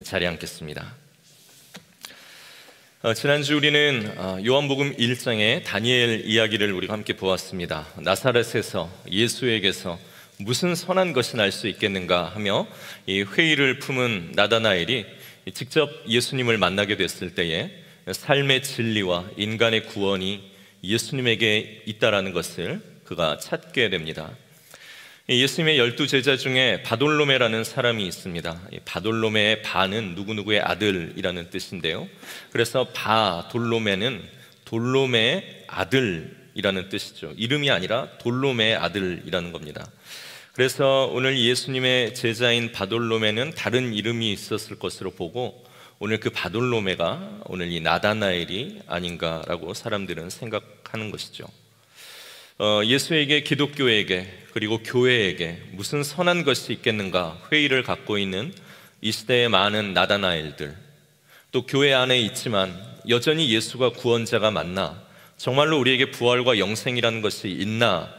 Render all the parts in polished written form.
자리에 앉겠습니다. 지난주 우리는 요한복음 1장의 다니엘 이야기를 우리가 함께 보았습니다. 나사렛에서 예수에게서 무슨 선한 것이 날 수 있겠는가 하며 이 회의를 품은 나다나엘이 직접 예수님을 만나게 됐을 때에 삶의 진리와 인간의 구원이 예수님에게 있다라는 것을 그가 찾게 됩니다. 예수님의 12제자 중에 바돌로메라는 사람이 있습니다. 바돌로메의 바는 누구누구의 아들이라는 뜻인데요, 그래서 바돌로메는 돌로메의 아들이라는 뜻이죠. 이름이 아니라 돌로메의 아들이라는 겁니다. 그래서 오늘 예수님의 제자인 바돌로메는 다른 이름이 있었을 것으로 보고 오늘 그 바돌로메가 오늘 이 나다나엘이 아닌가라고 사람들은 생각하는 것이죠. 예수에게, 기독교에게, 그리고 교회에게 무슨 선한 것이 있겠는가 회의를 갖고 있는 이 시대의 많은 나다나엘들, 또 교회 안에 있지만 여전히 예수가 구원자가 맞나, 정말로 우리에게 부활과 영생이라는 것이 있나,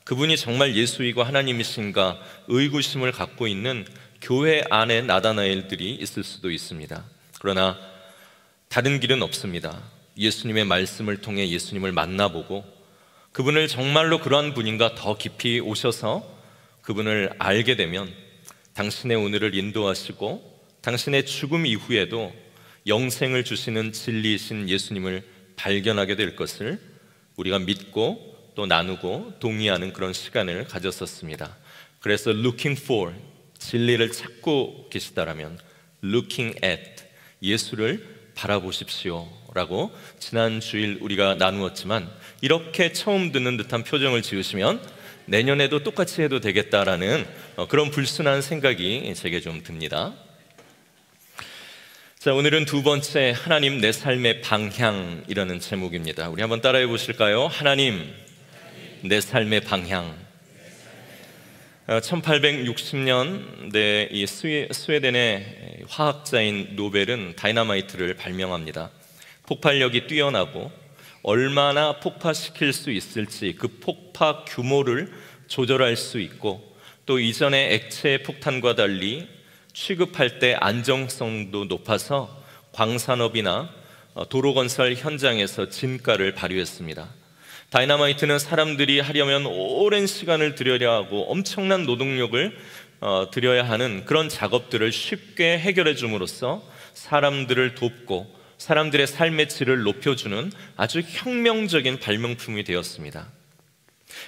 그분이 정말 예수이고 하나님이신가 의구심을 갖고 있는 교회 안에 나다나엘들이 있을 수도 있습니다. 그러나 다른 길은 없습니다. 예수님의 말씀을 통해 예수님을 만나보고 그분을 정말로 그러한 분인가 더 깊이 오셔서 그분을 알게 되면 당신의 오늘을 인도하시고 당신의 죽음 이후에도 영생을 주시는 진리이신 예수님을 발견하게 될 것을 우리가 믿고 또 나누고 동의하는 그런 시간을 가졌었습니다. 그래서 looking for, 진리를 찾고 계시다라면 looking at, 예수를 바라보십시오 라고 지난 주일 우리가 나누었지만, 이렇게 처음 듣는 듯한 표정을 지으시면 내년에도 똑같이 해도 되겠다라는 그런 불순한 생각이 제게 좀 듭니다. 자, 오늘은 두 번째, 하나님 내 삶의 방향이라는 제목입니다. 우리 한번 따라해 보실까요? 하나님 내 삶의 방향. 1860년대 이 스웨덴의 화학자인 노벨은 다이너마이트를 발명합니다. 폭발력이 뛰어나고 얼마나 폭파시킬 수 있을지 그 폭파 규모를 조절할 수 있고, 또 이전의 액체 폭탄과 달리 취급할 때 안정성도 높아서 광산업이나 도로 건설 현장에서 진가를 발휘했습니다. 다이너마이트는 사람들이 하려면 오랜 시간을 들여야 하고 엄청난 노동력을 들여야 하는 그런 작업들을 쉽게 해결해 줌으로써 사람들을 돕고 사람들의 삶의 질을 높여주는 아주 혁명적인 발명품이 되었습니다.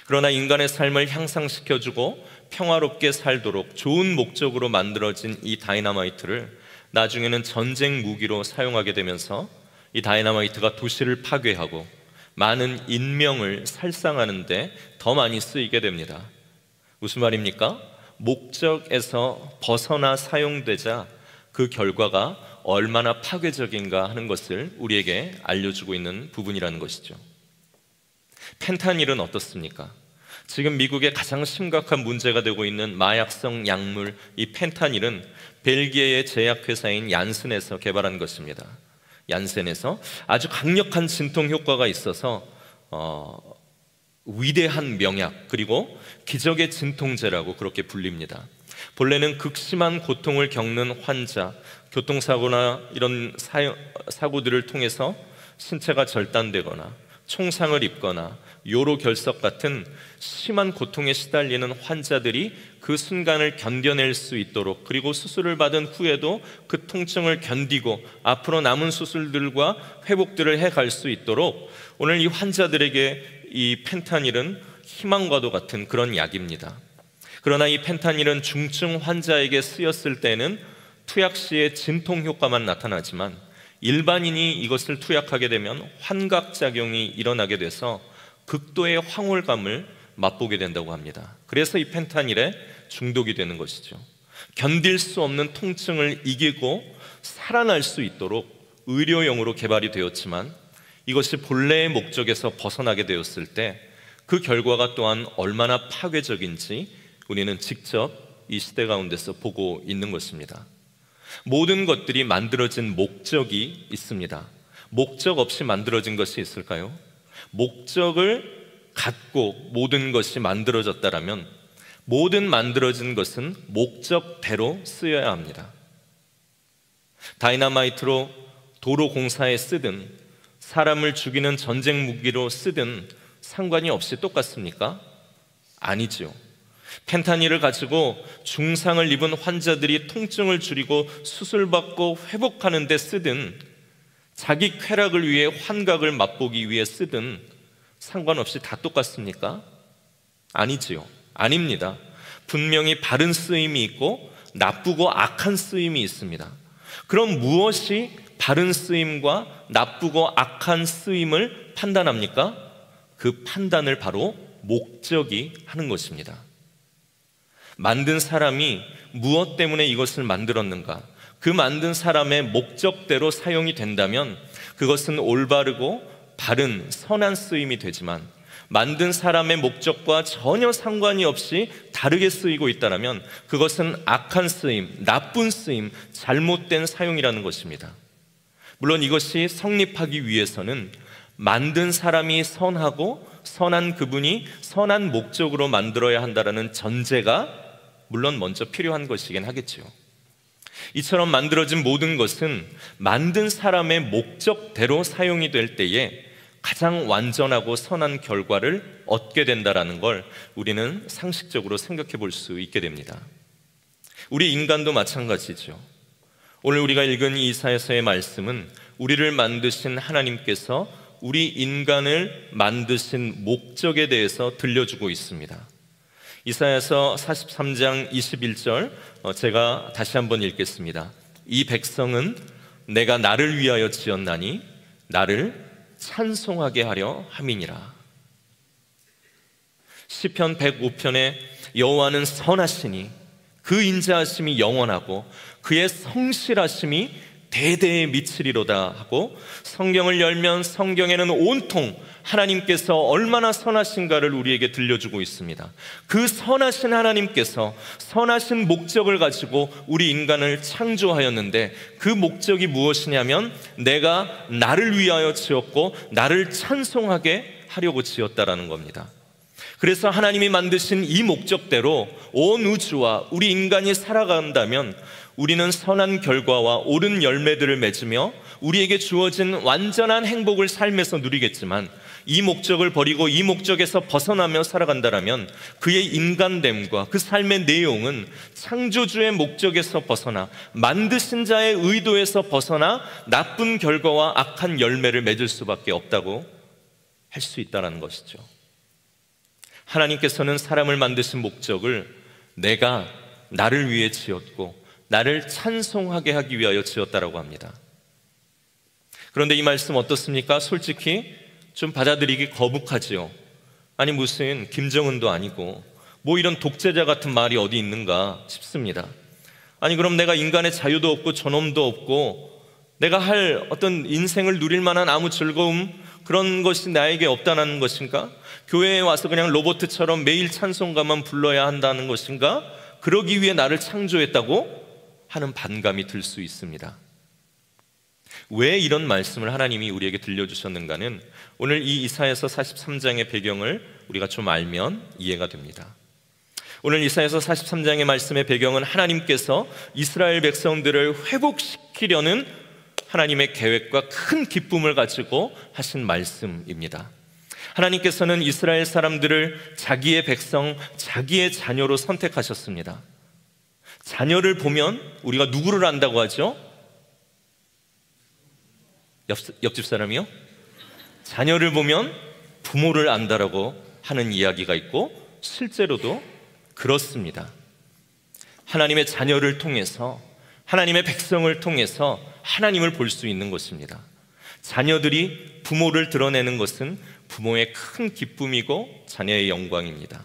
그러나 인간의 삶을 향상시켜주고 평화롭게 살도록 좋은 목적으로 만들어진 이 다이너마이트를 나중에는 전쟁 무기로 사용하게 되면서 이 다이너마이트가 도시를 파괴하고 많은 인명을 살상하는 데 더 많이 쓰이게 됩니다. 무슨 말입니까? 목적에서 벗어나 사용되자 그 결과가 얼마나 파괴적인가 하는 것을 우리에게 알려주고 있는 부분이라는 것이죠. 펜타닐은 어떻습니까? 지금 미국의 가장 심각한 문제가 되고 있는 마약성 약물, 이 펜타닐은 벨기에의 제약회사인 얀센에서 개발한 것입니다. 얀센에서 아주 강력한 진통 효과가 있어서 위대한 명약, 그리고 기적의 진통제라고 그렇게 불립니다. 본래는 극심한 고통을 겪는 환자, 교통사고나 이런 사고들을 통해서 신체가 절단되거나 총상을 입거나 요로결석 같은 심한 고통에 시달리는 환자들이 그 순간을 견뎌낼 수 있도록, 그리고 수술을 받은 후에도 그 통증을 견디고 앞으로 남은 수술들과 회복들을 해갈 수 있도록 오늘 이 환자들에게 이 펜타닐은 희망과도 같은 그런 약입니다. 그러나 이 펜타닐은 중증 환자에게 쓰였을 때는 투약 시에 진통 효과만 나타나지만 일반인이 이것을 투약하게 되면 환각작용이 일어나게 돼서 극도의 황홀감을 맛보게 된다고 합니다. 그래서 이 펜타닐에 중독이 되는 것이죠. 견딜 수 없는 통증을 이기고 살아날 수 있도록 의료용으로 개발이 되었지만 이것이 본래의 목적에서 벗어나게 되었을 때 그 결과가 또한 얼마나 파괴적인지 우리는 직접 이 시대 가운데서 보고 있는 것입니다. 모든 것들이 만들어진 목적이 있습니다. 목적 없이 만들어진 것이 있을까요? 목적을 갖고 모든 것이 만들어졌다면 모든 만들어진 것은 목적대로 쓰여야 합니다. 다이너마이트로 도로 공사에 쓰든 사람을 죽이는 전쟁 무기로 쓰든 상관이 없이 똑같습니까? 아니죠. 펜타닐을 가지고 중상을 입은 환자들이 통증을 줄이고 수술받고 회복하는 데 쓰든 자기 쾌락을 위해 환각을 맛보기 위해 쓰든 상관없이 다 똑같습니까? 아니지요. 아닙니다. 분명히 바른 쓰임이 있고 나쁘고 악한 쓰임이 있습니다. 그럼 무엇이 바른 쓰임과 나쁘고 악한 쓰임을 판단합니까? 그 판단을 바로 목적이 하는 것입니다. 만든 사람이 무엇 때문에 이것을 만들었는가? 그 만든 사람의 목적대로 사용이 된다면 그것은 올바르고 바른 선한 쓰임이 되지만, 만든 사람의 목적과 전혀 상관이 없이 다르게 쓰이고 있다면 그것은 악한 쓰임, 나쁜 쓰임, 잘못된 사용이라는 것입니다. 물론 이것이 성립하기 위해서는 만든 사람이 선하고 선한 그분이 선한 목적으로 만들어야 한다는 전제가 물론 먼저 필요한 것이긴 하겠지요. 이처럼 만들어진 모든 것은 만든 사람의 목적대로 사용이 될 때에 가장 완전하고 선한 결과를 얻게 된다는 걸 우리는 상식적으로 생각해 볼 수 있게 됩니다. 우리 인간도 마찬가지죠. 오늘 우리가 읽은 이사야서의 말씀은 우리를 만드신 하나님께서 우리 인간을 만드신 목적에 대해서 들려주고 있습니다. 이사야서 43장 21절 제가 다시 한번 읽겠습니다. 이 백성은 내가 나를 위하여 지었나니 나를 찬송하게 하려 함이니라. 시편 105편에 여호와는 선하시니 그 인자하심이 영원하고 그의 성실하심이 대대에 미치리로다 하고, 성경을 열면 성경에는 온통 하나님께서 얼마나 선하신가를 우리에게 들려주고 있습니다. 그 선하신 하나님께서 선하신 목적을 가지고 우리 인간을 창조하였는데 그 목적이 무엇이냐면 내가 나를 위하여 지었고 나를 찬송하게 하려고 지었다라는 겁니다. 그래서 하나님이 만드신 이 목적대로 온 우주와 우리 인간이 살아간다면 우리는 선한 결과와 옳은 열매들을 맺으며 우리에게 주어진 완전한 행복을 삶에서 누리겠지만, 이 목적을 버리고 이 목적에서 벗어나며 살아간다면 그의 인간됨과 그 삶의 내용은 창조주의 목적에서 벗어나 만드신 자의 의도에서 벗어나 나쁜 결과와 악한 열매를 맺을 수밖에 없다고 할 수 있다는 것이죠. 하나님께서는 사람을 만드신 목적을 내가 나를 위해 지었고 나를 찬송하게 하기 위하여 지었다라고 합니다. 그런데 이 말씀 어떻습니까? 솔직히 좀 받아들이기 거북하지요. 아니 무슨 김정은도 아니고 뭐 이런 독재자 같은 말이 어디 있는가 싶습니다. 아니 그럼 내가 인간의 자유도 없고 존엄도 없고 내가 할 어떤 인생을 누릴 만한 아무 즐거움 그런 것이 나에게 없다는 것인가? 교회에 와서 그냥 로봇처럼 매일 찬송가만 불러야 한다는 것인가? 그러기 위해 나를 창조했다고 하는 반감이 들 수 있습니다. 왜 이런 말씀을 하나님이 우리에게 들려주셨는가는 오늘 이 이사야서 43장의 배경을 우리가 좀 알면 이해가 됩니다. 오늘 이사야서 43장의 말씀의 배경은 하나님께서 이스라엘 백성들을 회복시키려는 하나님의 계획과 큰 기쁨을 가지고 하신 말씀입니다. 하나님께서는 이스라엘 사람들을 자기의 백성, 자기의 자녀로 선택하셨습니다. 자녀를 보면 우리가 누구를 안다고 하죠? 옆집 사람이요? 자녀를 보면 부모를 안다라고 하는 이야기가 있고 실제로도 그렇습니다. 하나님의 자녀를 통해서, 하나님의 백성을 통해서 하나님을 볼 수 있는 것입니다. 자녀들이 부모를 드러내는 것은 부모의 큰 기쁨이고 자녀의 영광입니다.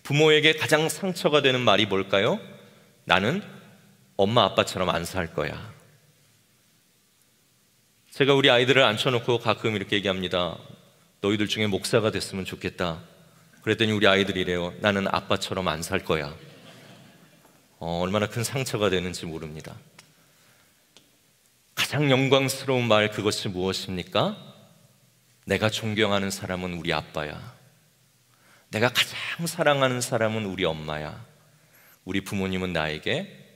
부모에게 가장 상처가 되는 말이 뭘까요? 나는 엄마 아빠처럼 안 살 거야. 제가 우리 아이들을 앉혀놓고 가끔 이렇게 얘기합니다. 너희들 중에 목사가 됐으면 좋겠다. 그랬더니 우리 아이들이 이래요. 나는 아빠처럼 안 살 거야. 얼마나 큰 상처가 되는지 모릅니다. 가장 영광스러운 말, 그것이 무엇입니까? 내가 존경하는 사람은 우리 아빠야. 내가 가장 사랑하는 사람은 우리 엄마야. 우리 부모님은 나에게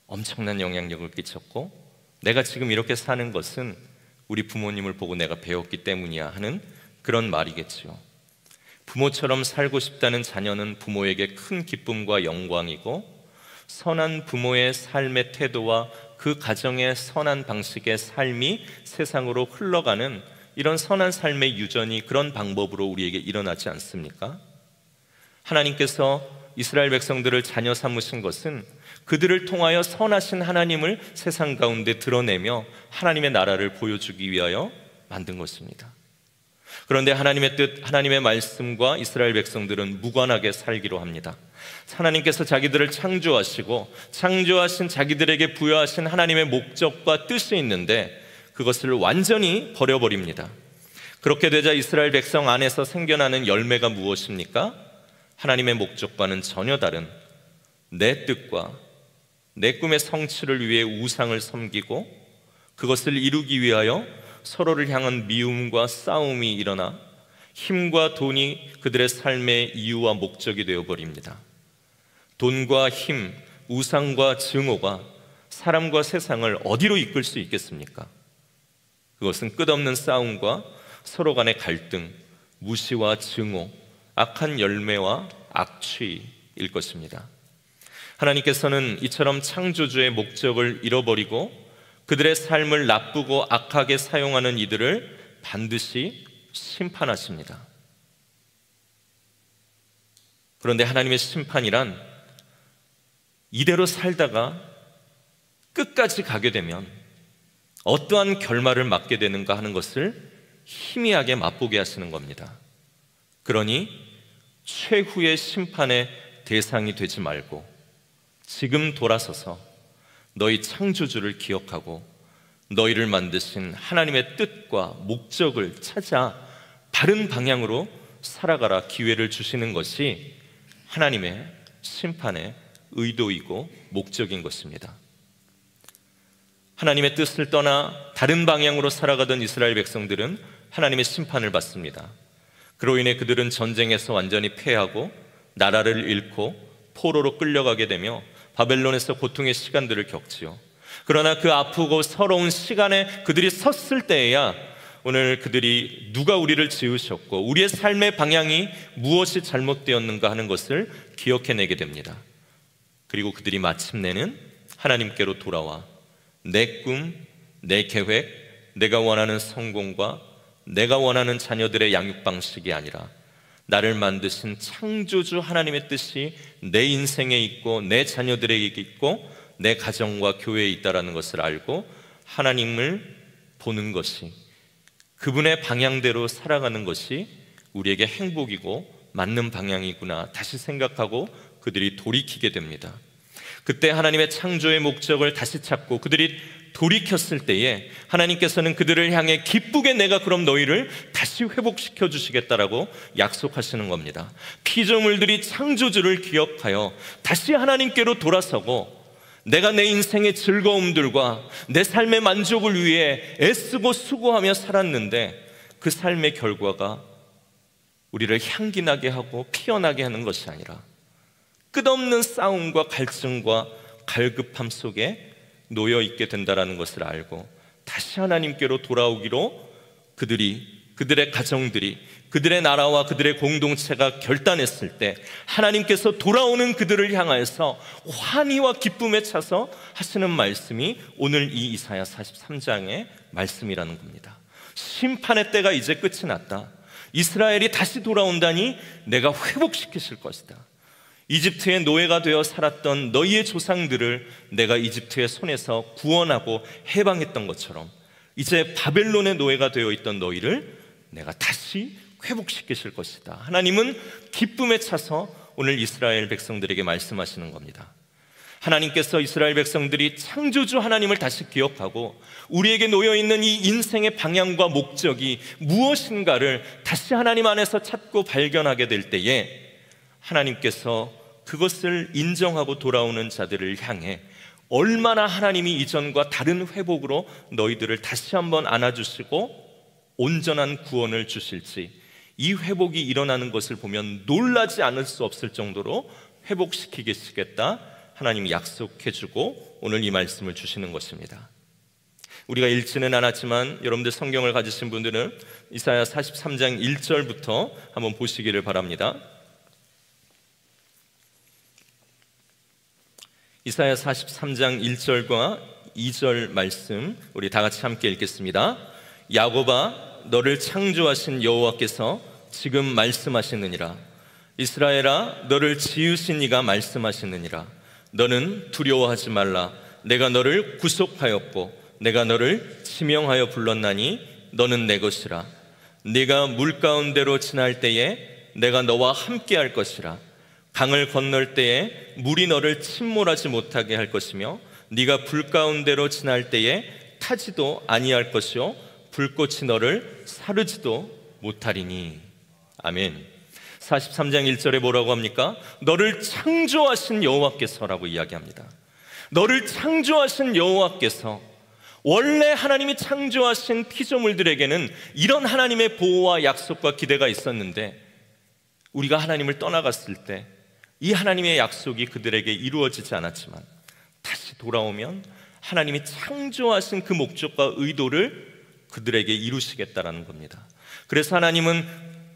엄청난 영향력을 끼쳤고 내가 지금 이렇게 사는 것은 우리 부모님을 보고 내가 배웠기 때문이야 하는 그런 말이겠지요. 부모처럼 살고 싶다는 자녀는 부모에게 큰 기쁨과 영광이고, 선한 부모의 삶의 태도와 그 가정의 선한 방식의 삶이 세상으로 흘러가는 이런 선한 삶의 유전이 그런 방법으로 우리에게 일어나지 않습니까? 하나님께서 이스라엘 백성들을 자녀 삼으신 것은 그들을 통하여 선하신 하나님을 세상 가운데 드러내며 하나님의 나라를 보여주기 위하여 만든 것입니다. 그런데 하나님의 뜻, 하나님의 말씀과 이스라엘 백성들은 무관하게 살기로 합니다. 하나님께서 자기들을 창조하시고 창조하신 자기들에게 부여하신 하나님의 목적과 뜻이 있는데 그것을 완전히 버려버립니다. 그렇게 되자 이스라엘 백성 안에서 생겨나는 열매가 무엇입니까? 하나님의 목적과는 전혀 다른 내 뜻과 내 꿈의 성취를 위해 우상을 섬기고 그것을 이루기 위하여 서로를 향한 미움과 싸움이 일어나 힘과 돈이 그들의 삶의 이유와 목적이 되어버립니다. 돈과 힘, 우상과 증오가 사람과 세상을 어디로 이끌 수 있겠습니까? 그것은 끝없는 싸움과 서로 간의 갈등, 무시와 증오, 악한 열매와 악취일 것입니다. 하나님께서는 이처럼 창조주의 목적을 잃어버리고 그들의 삶을 나쁘고 악하게 사용하는 이들을 반드시 심판하십니다. 그런데 하나님의 심판이란 이대로 살다가 끝까지 가게 되면 어떠한 결말을 맞게 되는가 하는 것을 희미하게 맛보게 하시는 겁니다. 그러니 최후의 심판의 대상이 되지 말고 지금 돌아서서 너희 창조주를 기억하고 너희를 만드신 하나님의 뜻과 목적을 찾아 바른 방향으로 살아가라 기회를 주시는 것이 하나님의 심판의 의도이고 목적인 것입니다. 하나님의 뜻을 떠나 다른 방향으로 살아가던 이스라엘 백성들은 하나님의 심판을 받습니다. 그로 인해 그들은 전쟁에서 완전히 패하고 나라를 잃고 포로로 끌려가게 되며 바벨론에서 고통의 시간들을 겪지요. 그러나 그 아프고 서러운 시간에 그들이 섰을 때에야 오늘 그들이 누가 우리를 지으셨고 우리의 삶의 방향이 무엇이 잘못되었는가 하는 것을 기억해내게 됩니다. 그리고 그들이 마침내는 하나님께로 돌아와 내 꿈, 내 계획, 내가 원하는 성공과 내가 원하는 자녀들의 양육 방식이 아니라 나를 만드신 창조주 하나님의 뜻이 내 인생에 있고 내 자녀들에게 있고 내 가정과 교회에 있다는 것을 알고 하나님을 보는 것이, 그분의 방향대로 살아가는 것이 우리에게 행복이고 맞는 방향이구나 다시 생각하고 그들이 돌이키게 됩니다. 그때 하나님의 창조의 목적을 다시 찾고 그들이 돌이켰을 때에 하나님께서는 그들을 향해 기쁘게 내가 그럼 너희를 다시 회복시켜 주시겠다라고 약속하시는 겁니다. 피조물들이 창조주를 기억하여 다시 하나님께로 돌아서고 내가 내 인생의 즐거움들과 내 삶의 만족을 위해 애쓰고 수고하며 살았는데 그 삶의 결과가 우리를 향기나게 하고 피어나게 하는 것이 아니라 끝없는 싸움과 갈증과 갈급함 속에 놓여 있게 된다는 것을 알고 다시 하나님께로 돌아오기로 그들의 가정들이, 그들의 나라와 그들의 공동체가 결단했을 때 하나님께서 돌아오는 그들을 향하여서 환희와 기쁨에 차서 하시는 말씀이 오늘 이 이사야 43장의 말씀이라는 겁니다. 심판의 때가 이제 끝이 났다. 이스라엘이 다시 돌아온다니 내가 회복시키실 것이다. 이집트의 노예가 되어 살았던 너희의 조상들을 내가 이집트의 손에서 구원하고 해방했던 것처럼 이제 바벨론의 노예가 되어 있던 너희를 내가 다시 회복시키실 것이다. 하나님은 기쁨에 차서 오늘 이스라엘 백성들에게 말씀하시는 겁니다. 하나님께서 이스라엘 백성들이 창조주 하나님을 다시 기억하고 우리에게 놓여있는 이 인생의 방향과 목적이 무엇인가를 다시 하나님 안에서 찾고 발견하게 될 때에 하나님께서 그것을 인정하고 돌아오는 자들을 향해 얼마나 하나님이 이전과 다른 회복으로 너희들을 다시 한번 안아주시고 온전한 구원을 주실지, 이 회복이 일어나는 것을 보면 놀라지 않을 수 없을 정도로 회복시키시겠다 하나님이 약속해주고 오늘 이 말씀을 주시는 것입니다. 우리가 읽지는 않았지만 여러분들 성경을 가지신 분들은 이사야 43장 1절부터 한번 보시기를 바랍니다. 이사야 43장 1절과 2절 말씀 우리 다 같이 함께 읽겠습니다. 야곱아, 너를 창조하신 여호와께서 지금 말씀하시느니라. 이스라엘아, 너를 지으신 이가 말씀하시느니라. 너는 두려워하지 말라. 내가 너를 구속하였고 내가 너를 지명하여 불렀나니 너는 내 것이라. 네가 물 가운데로 지날 때에 내가 너와 함께 할 것이라. 강을 건널 때에 물이 너를 침몰하지 못하게 할 것이며 네가 불 가운데로 지날 때에 타지도 아니할 것이요 불꽃이 너를 사르지도 못하리니. 아멘. 43장 1절에 뭐라고 합니까? 너를 창조하신 여호와께서라고 이야기합니다. 너를 창조하신 여호와께서, 원래 하나님이 창조하신 피조물들에게는 이런 하나님의 보호와 약속과 기대가 있었는데 우리가 하나님을 떠나갔을 때 이 하나님의 약속이 그들에게 이루어지지 않았지만 다시 돌아오면 하나님이 창조하신 그 목적과 의도를 그들에게 이루시겠다라는 겁니다. 그래서 하나님은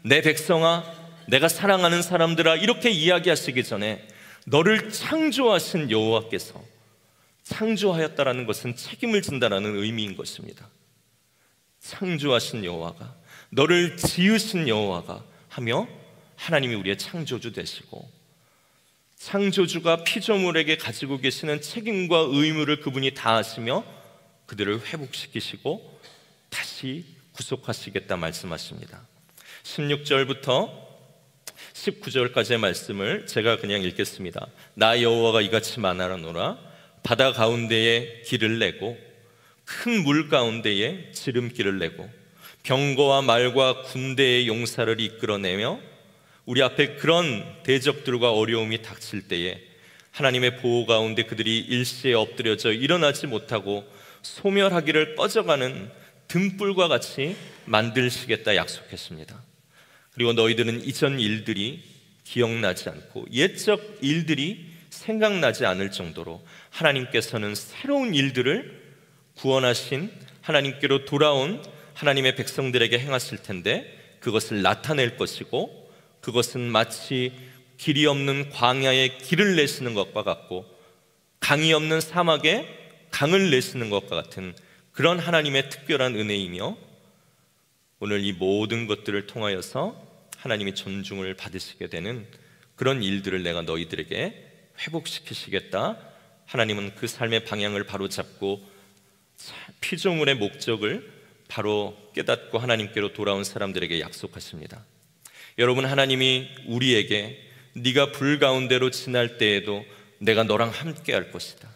내 백성아, 내가 사랑하는 사람들아, 이렇게 이야기하시기 전에 너를 창조하신 여호와께서, 창조하였다라는 것은 책임을 진다라는 의미인 것입니다. 창조하신 여호와가, 너를 지으신 여호와가 하며 하나님이 우리의 창조주 되시고, 창조주가 피조물에게 가지고 계시는 책임과 의무를 그분이 다하시며 그들을 회복시키시고 다시 구속하시겠다 말씀하십니다. 16절부터 19절까지의 말씀을 제가 그냥 읽겠습니다. 나 여호와가 이같이 말하노라. 바다 가운데에 길을 내고 큰 물 가운데에 지름길을 내고 병거와 말과 군대의 용사를 이끌어내며 우리 앞에 그런 대적들과 어려움이 닥칠 때에 하나님의 보호 가운데 그들이 일시에 엎드려져 일어나지 못하고 소멸하기를 꺼져가는 등불과 같이 만들시겠다 약속했습니다. 그리고 너희들은 이전 일들이 기억나지 않고 옛적 일들이 생각나지 않을 정도로 하나님께서는 새로운 일들을 구원하신 하나님께로 돌아온 하나님의 백성들에게 행하실 텐데 그것을 나타낼 것이고, 그것은 마치 길이 없는 광야에 길을 내시는 것과 같고 강이 없는 사막에 강을 내시는 것과 같은 그런 하나님의 특별한 은혜이며, 오늘 이 모든 것들을 통하여서 하나님이 존중을 받으시게 되는 그런 일들을 내가 너희들에게 회복시키시겠다. 하나님은 그 삶의 방향을 바로 잡고 피조물의 목적을 바로 깨닫고 하나님께로 돌아온 사람들에게 약속하십니다. 여러분, 하나님이 우리에게 네가 불 가운데로 지날 때에도 내가 너랑 함께 할 것이다.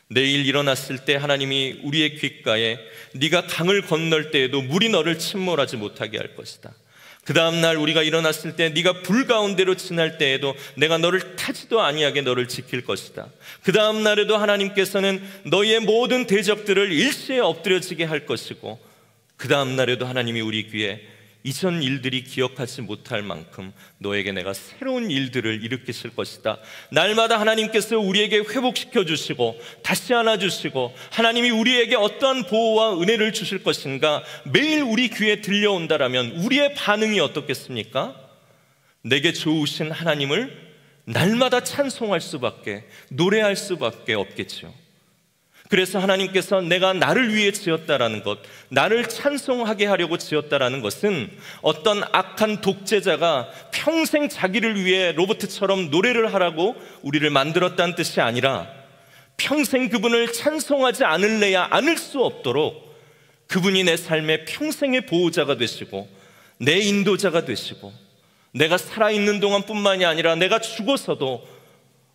내일 일어났을 때 하나님이 우리의 귓가에 네가 강을 건널 때에도 물이 너를 침몰하지 못하게 할 것이다. 그 다음날 우리가 일어났을 때 네가 불 가운데로 지날 때에도 내가 너를 타지도 아니하게 너를 지킬 것이다. 그 다음날에도 하나님께서는 너희의 모든 대적들을 일시에 엎드려지게 할 것이고, 그 다음날에도 하나님이 우리 귀에 이전 일들이 기억하지 못할 만큼 너에게 내가 새로운 일들을 일으키실 것이다. 날마다 하나님께서 우리에게 회복시켜 주시고 다시 안아주시고 하나님이 우리에게 어떠한 보호와 은혜를 주실 것인가 매일 우리 귀에 들려온다라면 우리의 반응이 어떻겠습니까? 내게 좋으신 하나님을 날마다 찬송할 수밖에, 노래할 수밖에 없겠죠. 그래서 하나님께서 내가 나를 위해 지었다라는 것, 나를 찬송하게 하려고 지었다라는 것은 어떤 악한 독재자가 평생 자기를 위해 로봇처럼 노래를 하라고 우리를 만들었다는 뜻이 아니라, 평생 그분을 찬송하지 않을래야 않을 수 없도록 그분이 내 삶의 평생의 보호자가 되시고 내 인도자가 되시고, 내가 살아있는 동안뿐만이 아니라 내가 죽어서도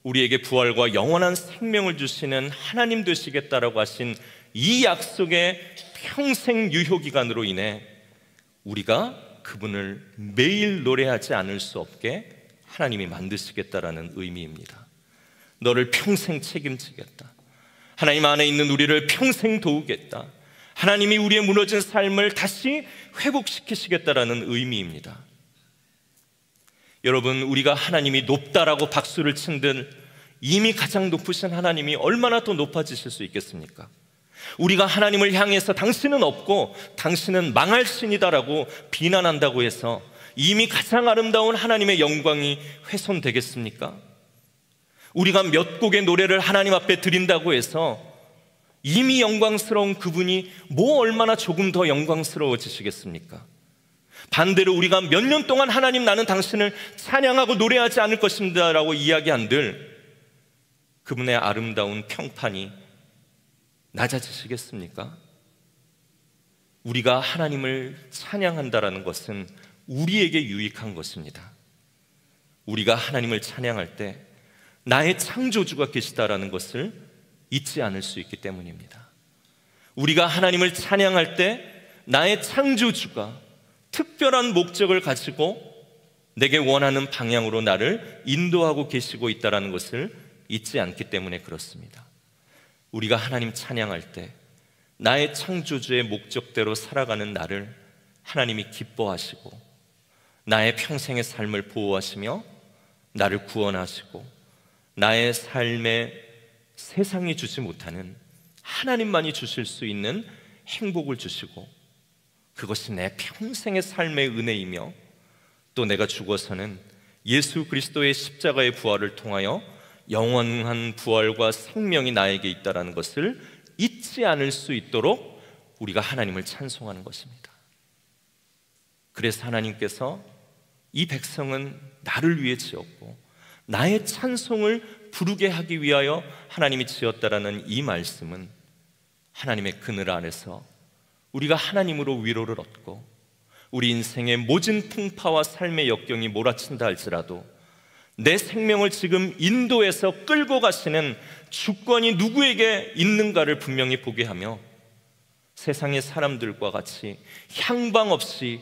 우리에게 부활과 영원한 생명을 주시는 하나님 되시겠다라고 하신 이 약속의 평생 유효기간으로 인해 우리가 그분을 매일 노래하지 않을 수 없게 하나님이 만드시겠다라는 의미입니다. 너를 평생 책임지겠다. 하나님 안에 있는 우리를 평생 도우겠다. 하나님이 우리의 무너진 삶을 다시 회복시키시겠다라는 의미입니다. 여러분, 우리가 하나님이 높다라고 박수를 친들 이미 가장 높으신 하나님이 얼마나 더 높아지실 수 있겠습니까? 우리가 하나님을 향해서 당신은 없고 당신은 망할 신이다라고 비난한다고 해서 이미 가장 아름다운 하나님의 영광이 훼손되겠습니까? 우리가 몇 곡의 노래를 하나님 앞에 드린다고 해서 이미 영광스러운 그분이 뭐 얼마나 조금 더 영광스러워지시겠습니까? 반대로 우리가 몇 년 동안 하나님 나는 당신을 찬양하고 노래하지 않을 것입니다 라고 이야기한들 그분의 아름다운 평판이 낮아지시겠습니까? 우리가 하나님을 찬양한다라는 것은 우리에게 유익한 것입니다. 우리가 하나님을 찬양할 때 나의 창조주가 계시다라는 것을 잊지 않을 수 있기 때문입니다. 우리가 하나님을 찬양할 때 나의 창조주가 특별한 목적을 가지고 내게 원하는 방향으로 나를 인도하고 계시고 있다는 것을 잊지 않기 때문에 그렇습니다. 우리가 하나님 찬양할 때 나의 창조주의 목적대로 살아가는 나를 하나님이 기뻐하시고 나의 평생의 삶을 보호하시며 나를 구원하시고 나의 삶에 세상이 주지 못하는 하나님만이 주실 수 있는 행복을 주시고 그것이 내 평생의 삶의 은혜이며 또 내가 죽어서는 예수 그리스도의 십자가의 부활을 통하여 영원한 부활과 생명이 나에게 있다는 것을 잊지 않을 수 있도록 우리가 하나님을 찬송하는 것입니다. 그래서 하나님께서 이 백성은 나를 위해 지었고 나의 찬송을 부르게 하기 위하여 하나님이 지었다라는 이 말씀은 하나님의 그늘 안에서 우리가 하나님으로 위로를 얻고 우리 인생의 모진 풍파와 삶의 역경이 몰아친다 할지라도 내 생명을 지금 인도해서 끌고 가시는 주권이 누구에게 있는가를 분명히 보게 하며 세상의 사람들과 같이 향방 없이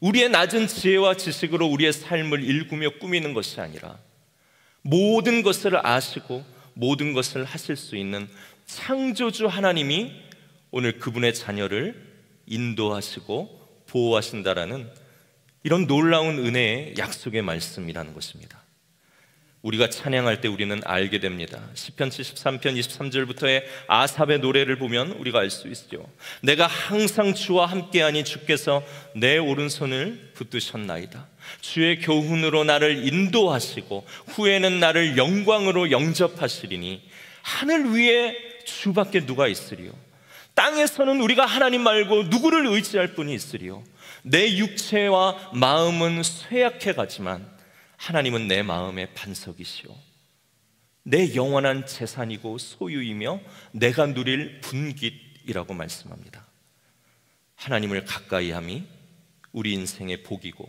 우리의 낮은 지혜와 지식으로 우리의 삶을 일구며 꾸미는 것이 아니라 모든 것을 아시고 모든 것을 하실 수 있는 창조주 하나님이 오늘 그분의 자녀를 인도하시고 보호하신다라는 이런 놀라운 은혜의 약속의 말씀이라는 것입니다. 우리가 찬양할 때 우리는 알게 됩니다. 시편 73편 23절부터의 아삽의 노래를 보면 우리가 알 수 있죠. 내가 항상 주와 함께하니 주께서 내 오른손을 붙드셨나이다. 주의 교훈으로 나를 인도하시고 후에는 나를 영광으로 영접하시리니 하늘 위에 주밖에 누가 있으리요. 땅에서는 우리가 하나님 말고 누구를 의지할 분이 있으리요. 내 육체와 마음은 쇠약해 가지만 하나님은 내 마음의 반석이시오. 내 영원한 재산이고 소유이며 내가 누릴 분깃이라고 말씀합니다. 하나님을 가까이함이 우리 인생의 복이고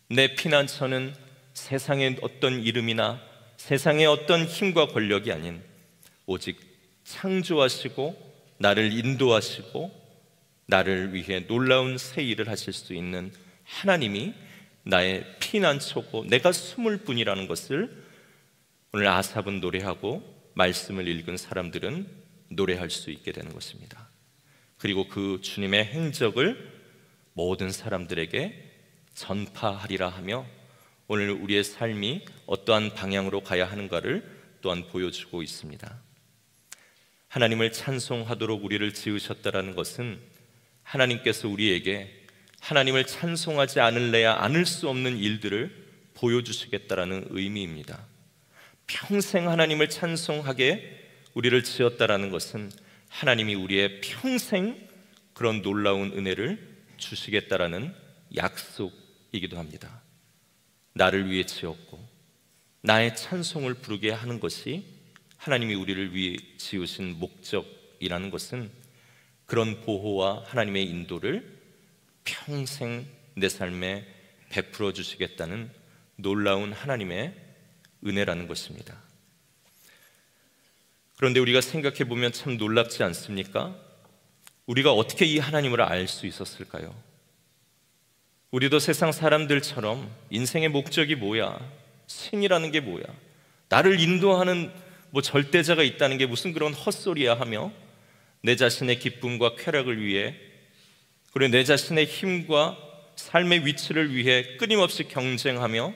내 피난처는 세상의 어떤 이름이나 세상의 어떤 힘과 권력이 아닌 오직 창조하시고 나를 인도하시고 나를 위해 놀라운 새 일을 하실 수 있는 하나님이 나의 피난처고 내가 숨을 뿐이라는 것을 오늘 아삽은 노래하고 말씀을 읽은 사람들은 노래할 수 있게 되는 것입니다. 그리고 그 주님의 행적을 모든 사람들에게 전파하리라 하며 오늘 우리의 삶이 어떠한 방향으로 가야 하는가를 또한 보여주고 있습니다. 하나님을 찬송하도록 우리를 지으셨다라는 것은 하나님께서 우리에게 하나님을 찬송하지 않을래야 않을 수 없는 일들을 보여주시겠다라는 의미입니다. 평생 하나님을 찬송하게 우리를 지었다라는 것은 하나님이 우리의 평생 그런 놀라운 은혜를 주시겠다라는 약속이기도 합니다. 나를 위해 지었고 나의 찬송을 부르게 하는 것이 하나님이 우리를 위해 지으신 목적이라는 것은 그런 보호와 하나님의 인도를 평생 내 삶에 베풀어 주시겠다는 놀라운 하나님의 은혜라는 것입니다. 그런데 우리가 생각해 보면 참 놀랍지 않습니까? 우리가 어떻게 이 하나님을 알 수 있었을까요? 우리도 세상 사람들처럼 인생의 목적이 뭐야? 신이라는 게 뭐야? 나를 인도하는 절대자가 있다는 게 무슨 그런 헛소리야 하며 내 자신의 기쁨과 쾌락을 위해 그리고 내 자신의 힘과 삶의 위치를 위해 끊임없이 경쟁하며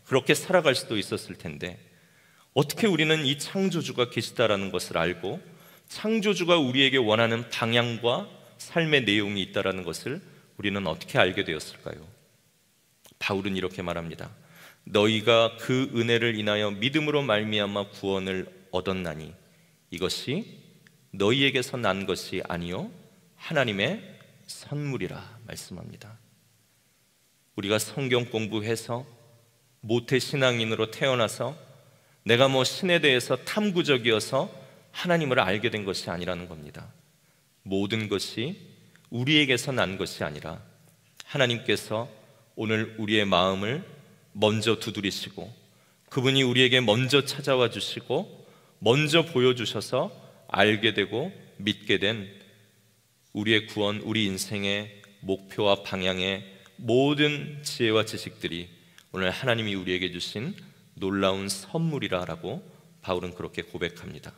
그렇게 살아갈 수도 있었을 텐데 어떻게 우리는 이 창조주가 계시다라는 것을 알고 창조주가 우리에게 원하는 방향과 삶의 내용이 있다는 것을 우리는 어떻게 알게 되었을까요? 바울은 이렇게 말합니다. 너희가 그 은혜를 인하여 믿음으로 말미암아 구원을 얻었나니 이것이 너희에게서 난 것이 아니요 하나님의 선물이라 말씀합니다. 우리가 성경 공부해서 모태 신앙인으로 태어나서 내가 신에 대해서 탐구적이어서 하나님을 알게 된 것이 아니라는 겁니다. 모든 것이 우리에게서 난 것이 아니라 하나님께서 오늘 우리의 마음을 먼저 두드리시고 그분이 우리에게 먼저 찾아와 주시고 먼저 보여주셔서 알게 되고 믿게 된 우리의 구원, 우리 인생의 목표와 방향의 모든 지혜와 지식들이 오늘 하나님이 우리에게 주신 놀라운 선물이라고 바울은 그렇게 고백합니다.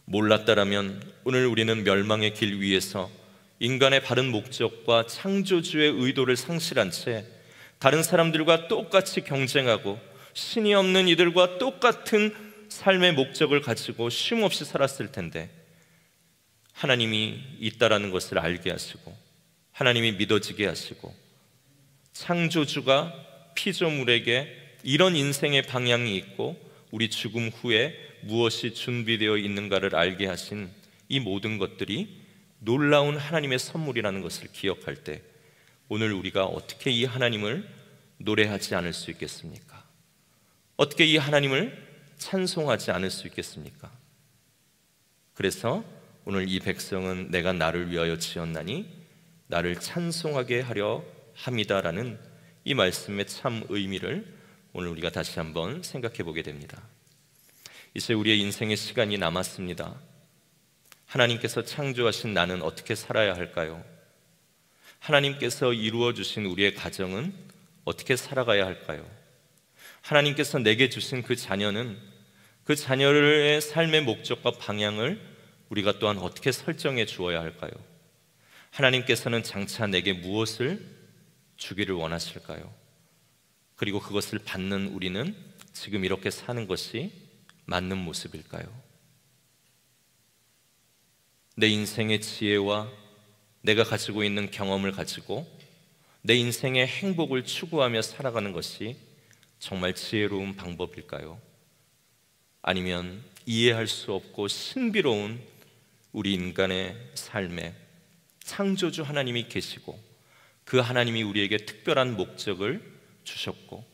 몰랐다라면 오늘 우리는 멸망의 길 위에서 인간의 바른 목적과 창조주의 의도를 상실한 채 다른 사람들과 똑같이 경쟁하고 신이 없는 이들과 똑같은 삶의 목적을 가지고 쉼없이 살았을 텐데 하나님이 있다라는 것을 알게 하시고 하나님이 믿어지게 하시고 창조주가 피조물에게 이런 인생의 방향이 있고 우리 죽음 후에 무엇이 준비되어 있는가를 알게 하신 이 모든 것들이 놀라운 하나님의 선물이라는 것을 기억할 때 오늘 우리가 어떻게 이 하나님을 노래하지 않을 수 있겠습니까? 어떻게 이 하나님을 찬송하지 않을 수 있겠습니까? 그래서 오늘 이 백성은 내가 나를 위하여 지었나니 나를 찬송하게 하려 함이다라는 이 말씀의 참 의미를 오늘 우리가 다시 한번 생각해 보게 됩니다. 이제 우리의 인생의 시간이 남았습니다. 하나님께서 창조하신 나는 어떻게 살아야 할까요? 하나님께서 이루어 주신 우리의 가정은 어떻게 살아가야 할까요? 하나님께서 내게 주신 그 자녀는 그 자녀의 삶의 목적과 방향을 우리가 또한 어떻게 설정해 주어야 할까요? 하나님께서는 장차 내게 무엇을 주기를 원하실까요? 그리고 그것을 받는 우리는 지금 이렇게 사는 것이 맞는 모습일까요? 내 인생의 지혜와 내가 가지고 있는 경험을 가지고 내 인생의 행복을 추구하며 살아가는 것이 정말 지혜로운 방법일까요? 아니면 이해할 수 없고 신비로운 우리 인간의 삶에 창조주 하나님이 계시고 그 하나님이 우리에게 특별한 목적을 주셨고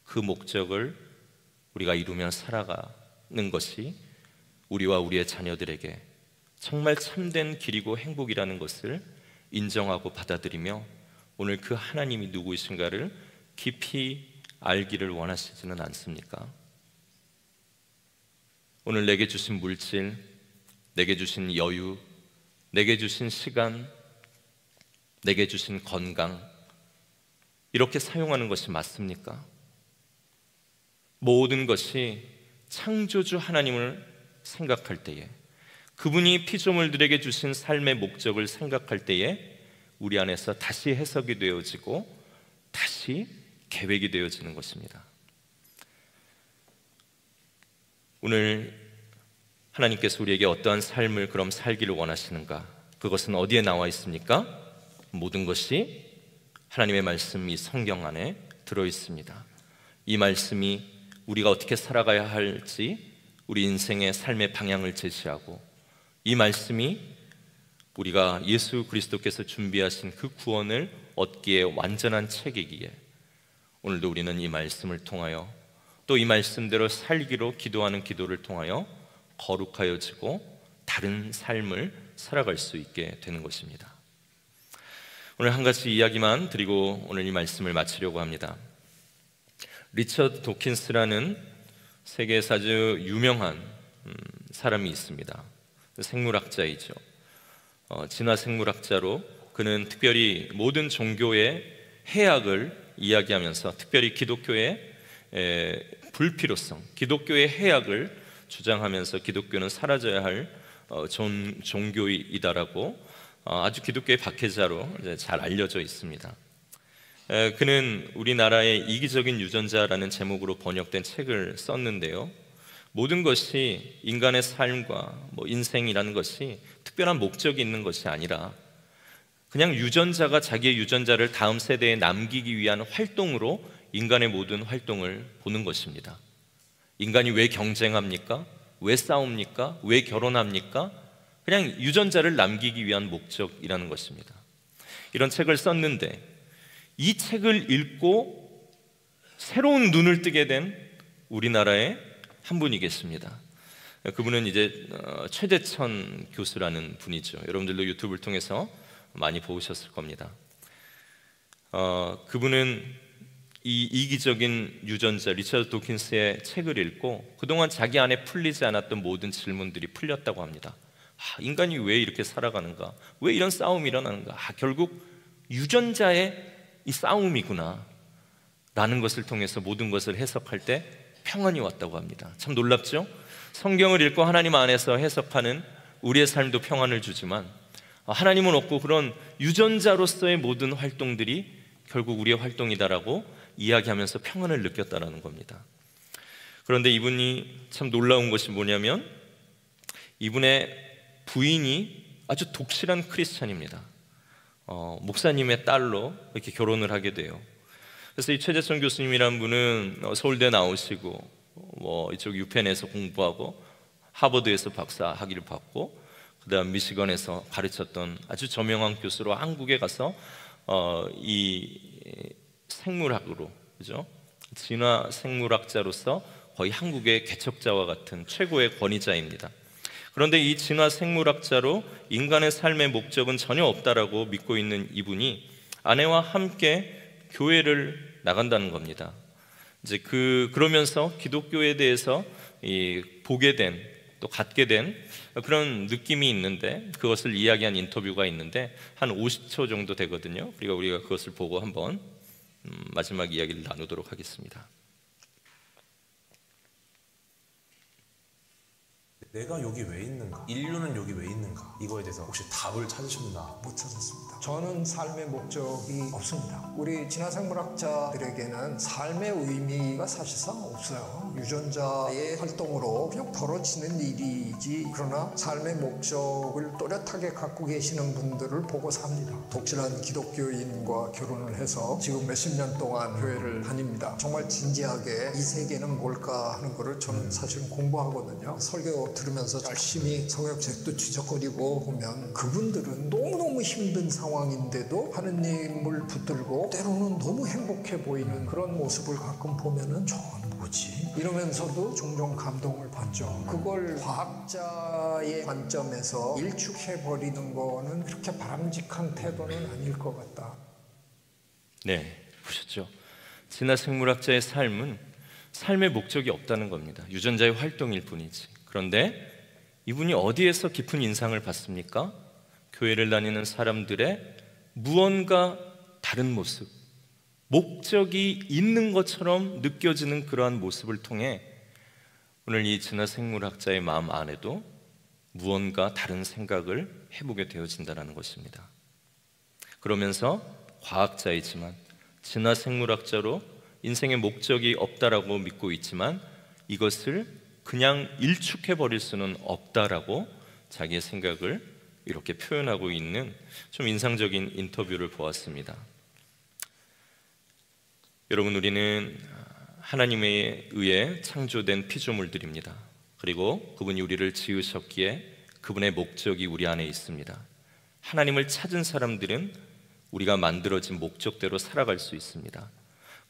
그 목적을 우리가 이루며 살아가는 것이 우리와 우리의 자녀들에게 정말 참된 길이고 행복이라는 것을 인정하고 받아들이며 오늘 그 하나님이 누구이신가를 깊이 알기를 원하시지는 않습니까? 오늘 내게 주신 물질, 내게 주신 여유, 내게 주신 시간, 내게 주신 건강 이렇게 사용하는 것이 맞습니까? 모든 것이 창조주 하나님을 생각할 때에 그분이 피조물들에게 주신 삶의 목적을 생각할 때에 우리 안에서 다시 해석이 되어지고 다시 계획이 되어지는 것입니다. 오늘 하나님께서 우리에게 어떠한 삶을 그럼 살기를 원하시는가? 그것은 어디에 나와 있습니까? 모든 것이 하나님의 말씀이 성경 안에 들어있습니다. 이 말씀이 우리가 어떻게 살아가야 할지 우리 인생의 삶의 방향을 제시하고 이 말씀이 우리가 예수 그리스도께서 준비하신 그 구원을 얻기에 완전한 책이기에 오늘도 우리는 이 말씀을 통하여 또 이 말씀대로 살기로 기도하는 기도를 통하여 거룩하여지고 다른 삶을 살아갈 수 있게 되는 것입니다. 오늘 한 가지 이야기만 드리고 오늘 이 말씀을 마치려고 합니다. 리처드 도킨스라는 세계에서 아주 유명한 사람이 있습니다. 생물학자이죠. 진화생물학자로 그는 특별히 모든 종교의 해악을 이야기하면서 특별히 기독교의 불필요성, 기독교의 해악을 주장하면서 기독교는 사라져야 할 종교이다라고 아주 기독교의 박해자로 잘 알려져 있습니다. 그는 우리나라의 이기적인 유전자라는 제목으로 번역된 책을 썼는데요, 모든 것이 인간의 삶과 인생이라는 것이 특별한 목적이 있는 것이 아니라 그냥 유전자가 자기의 유전자를 다음 세대에 남기기 위한 활동으로 인간의 모든 활동을 보는 것입니다. 인간이 왜 경쟁합니까? 왜 싸웁니까? 왜 결혼합니까? 그냥 유전자를 남기기 위한 목적이라는 것입니다. 이런 책을 썼는데 이 책을 읽고 새로운 눈을 뜨게 된 우리나라의 한 분이 계십니다. 그분은 이제 최재천 교수라는 분이죠. 여러분들도 유튜브를 통해서 많이 보셨을 겁니다. 그분은 이 이기적인 유전자 리처드 도킨스의 책을 읽고 그동안 자기 안에 풀리지 않았던 모든 질문들이 풀렸다고 합니다. 인간이 왜 이렇게 살아가는가? 왜 이런 싸움이 일어나는가? 결국 유전자의 이 싸움이구나 라는 것을 통해서 모든 것을 해석할 때 평안이 왔다고 합니다. 참 놀랍죠? 성경을 읽고 하나님 안에서 해석하는 우리의 삶도 평안을 주지만 하나님은 없고 그런 유전자로서의 모든 활동들이 결국 우리의 활동이다라고 이야기하면서 평안을 느꼈다라는 겁니다. 그런데 이분이 참 놀라운 것이 뭐냐면 이분의 부인이 아주 독실한 크리스찬입니다. 목사님의 딸로 이렇게 결혼을 하게 돼요. 그래서 이 최재천 교수님이란 분은 서울대 나오시고 이쪽 유펜에서 공부하고 하버드에서 박사 학위를 받고 그다음 미시건에서 가르쳤던 아주 저명한 교수로 한국에 가서 이 생물학으로, 그죠? 진화 생물학자로서 거의 한국의 개척자와 같은 최고의 권위자입니다. 그런데 이 진화 생물학자로 인간의 삶의 목적은 전혀 없다라고 믿고 있는 이분이 아내와 함께 교회를 나간다는 겁니다. 이제 그러면서 기독교에 대해서 보게 된, 또 갖게 된 그런 느낌이 있는데 그것을 이야기한 인터뷰가 있는데 한 50초 정도 되거든요. 그리고 우리가 그것을 보고 한번 마지막 이야기를 나누도록 하겠습니다. 내가 여기 왜 있는가? 인류는 여기 왜 있는가? 이거에 대해서 혹시 답을 찾으셨나? 못 찾았습니다. 저는 삶의 목적이 없습니다. 우리 진화생물학자들에게는 삶의 의미가 사실상 없어요. 유전자의 활동으로 그냥 벌어지는 일이지, 그러나 삶의 목적을 또렷하게 갖고 계시는 분들을 보고 삽니다. 독실한 기독교인과 결혼을 해서 지금 몇십 년 동안 교회를 다닙니다. 정말 진지하게 이 세계는 뭘까 하는 거를 저는 사실은 공부하거든요. 설교 들으면서 열심히 성역책도 뒤적거리고 보면 그분들은 너무너무 힘든 상황인데도 하느님을 붙들고 때로는 너무 행복해 보이는 그런 모습을 가끔 보면은 저건 뭐지? 이러면서도 종종 감동을 받죠. 그걸 과학자의 관점에서 일축해버리는 거는 그렇게 바람직한 태도는 아닐 것 같다. 네, 보셨죠? 진화 생물학자의 삶은 삶의 목적이 없다는 겁니다. 유전자의 활동일 뿐이지. 그런데 이분이 어디에서 깊은 인상을 받습니까? 교회를 다니는 사람들의 무언가 다른 모습, 목적이 있는 것처럼 느껴지는 그러한 모습을 통해 오늘 이 진화생물학자의 마음 안에도 무언가 다른 생각을 해보게 되어진다는 것입니다. 그러면서 과학자이지만 진화생물학자로 인생의 목적이 없다라고 믿고 있지만 이것을 그냥 일축해버릴 수는 없다라고 자기의 생각을 이렇게 표현하고 있는 좀 인상적인 인터뷰를 보았습니다. 여러분, 우리는 하나님에 의해 창조된 피조물들입니다. 그리고 그분이 우리를 지으셨기에 그분의 목적이 우리 안에 있습니다. 하나님을 찾은 사람들은 우리가 만들어진 목적대로 살아갈 수 있습니다.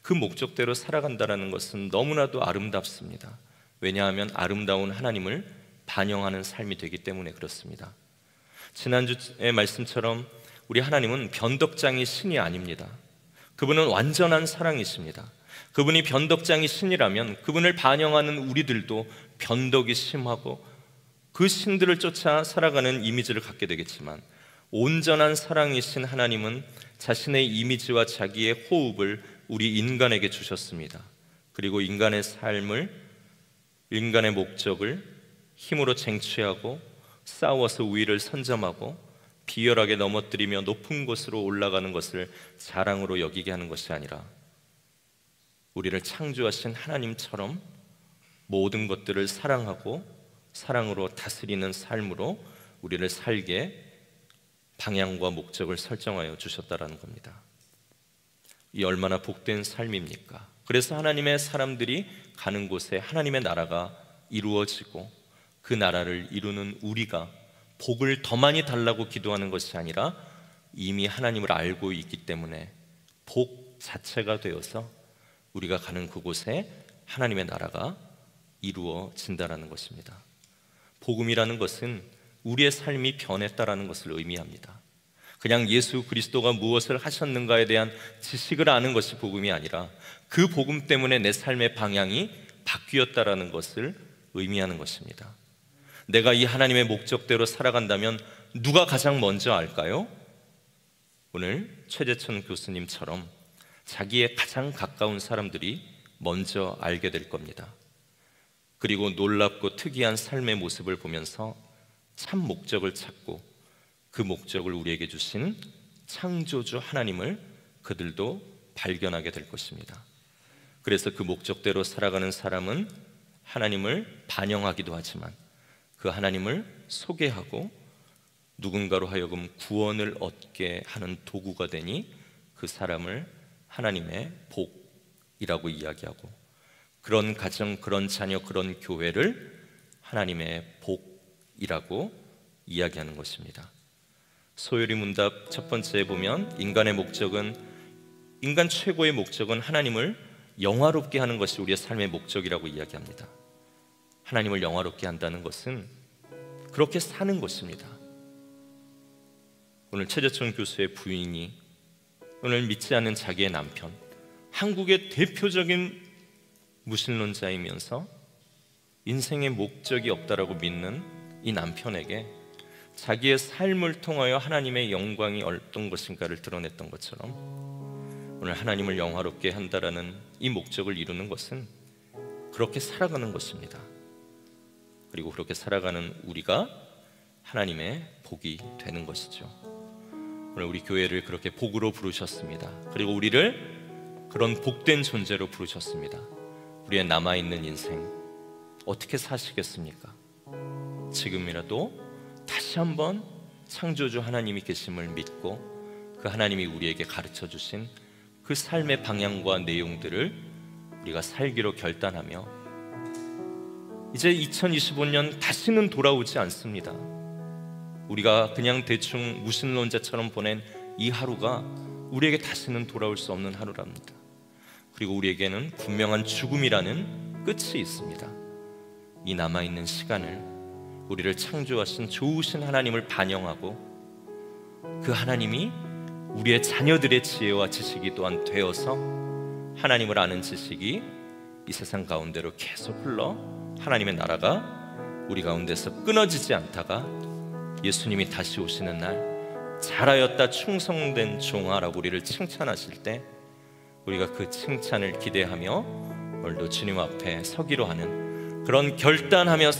그 목적대로 살아간다는 것은 너무나도 아름답습니다. 왜냐하면 아름다운 하나님을 반영하는 삶이 되기 때문에 그렇습니다. 지난주의 말씀처럼 우리 하나님은 변덕장이 신이 아닙니다. 그분은 완전한 사랑이십니다. 그분이 변덕장이 신이라면 그분을 반영하는 우리들도 변덕이 심하고 그 신들을 쫓아 살아가는 이미지를 갖게 되겠지만 온전한 사랑이신 하나님은 자신의 이미지와 자기의 호흡을 우리 인간에게 주셨습니다. 그리고 인간의 삶을, 인간의 목적을 힘으로 쟁취하고 싸워서 우위를 선점하고 비열하게 넘어뜨리며 높은 곳으로 올라가는 것을 자랑으로 여기게 하는 것이 아니라 우리를 창조하신 하나님처럼 모든 것들을 사랑하고 사랑으로 다스리는 삶으로 우리를 살게 방향과 목적을 설정하여 주셨다라는 겁니다. 이 얼마나 복된 삶입니까? 그래서 하나님의 사람들이 가는 곳에 하나님의 나라가 이루어지고 그 나라를 이루는 우리가 복을 더 많이 달라고 기도하는 것이 아니라 이미 하나님을 알고 있기 때문에 복 자체가 되어서 우리가 가는 그곳에 하나님의 나라가 이루어진다라는 것입니다. 복음이라는 것은 우리의 삶이 변했다라는 것을 의미합니다. 그냥 예수 그리스도가 무엇을 하셨는가에 대한 지식을 아는 것이 복음이 아니라 그 복음 때문에 내 삶의 방향이 바뀌었다라는 것을 의미하는 것입니다. 내가 이 하나님의 목적대로 살아간다면 누가 가장 먼저 알까요? 오늘 최재천 교수님처럼 자기의 가장 가까운 사람들이 먼저 알게 될 겁니다. 그리고 놀랍고 특이한 삶의 모습을 보면서 참 목적을 찾고 그 목적을 우리에게 주신 창조주 하나님을 그들도 발견하게 될 것입니다. 그래서 그 목적대로 살아가는 사람은 하나님을 반영하기도 하지만 그 하나님을 소개하고 누군가로 하여금 구원을 얻게 하는 도구가 되니 그 사람을 하나님의 복이라고 이야기하고 그런 가정, 그런 자녀, 그런 교회를 하나님의 복이라고 이야기하는 것입니다. 소요리 문답 첫 번째에 보면 인간 최고의 목적은 하나님을 영화롭게 하는 것이 우리의 삶의 목적이라고 이야기합니다. 하나님을 영화롭게 한다는 것은 그렇게 사는 것입니다. 오늘 최재천 교수의 부인이 오늘 믿지 않는 자기의 남편, 한국의 대표적인 무신론자이면서 인생의 목적이 없다라고 믿는 이 남편에게 자기의 삶을 통하여 하나님의 영광이 어떤 것인가를 드러냈던 것처럼 오늘 하나님을 영화롭게 한다라는 이 목적을 이루는 것은 그렇게 살아가는 것입니다. 그리고 그렇게 살아가는 우리가 하나님의 복이 되는 것이죠. 오늘 우리 교회를 그렇게 복으로 부르셨습니다. 그리고 우리를 그런 복된 존재로 부르셨습니다. 우리의 남아있는 인생 어떻게 사시겠습니까? 지금이라도 다시 한번 창조주 하나님이 계심을 믿고 그 하나님이 우리에게 가르쳐 주신 그 삶의 방향과 내용들을 우리가 살기로 결단하며 이제 2025년 다시는 돌아오지 않습니다. 우리가 그냥 대충 무신론자처럼 보낸 이 하루가 우리에게 다시는 돌아올 수 없는 하루랍니다. 그리고 우리에게는 분명한 죽음이라는 끝이 있습니다. 이 남아있는 시간을 우리를 창조하신 좋으신 하나님을 반영하고 그 하나님이 우리의 자녀들의 지혜와 지식이 또한 되어서 하나님을 아는 지식이 이 세상 가운데로 계속 흘러 하나님의 나라가 우리 가운데서 끊어지지 않다가 예수님이 다시 오시는 날 잘하였다 충성된 종아라고 우리를 칭찬하실 때 우리가 그 칭찬을 기대하며 오늘도 주님 앞에 서기로 하는 그런 결단하며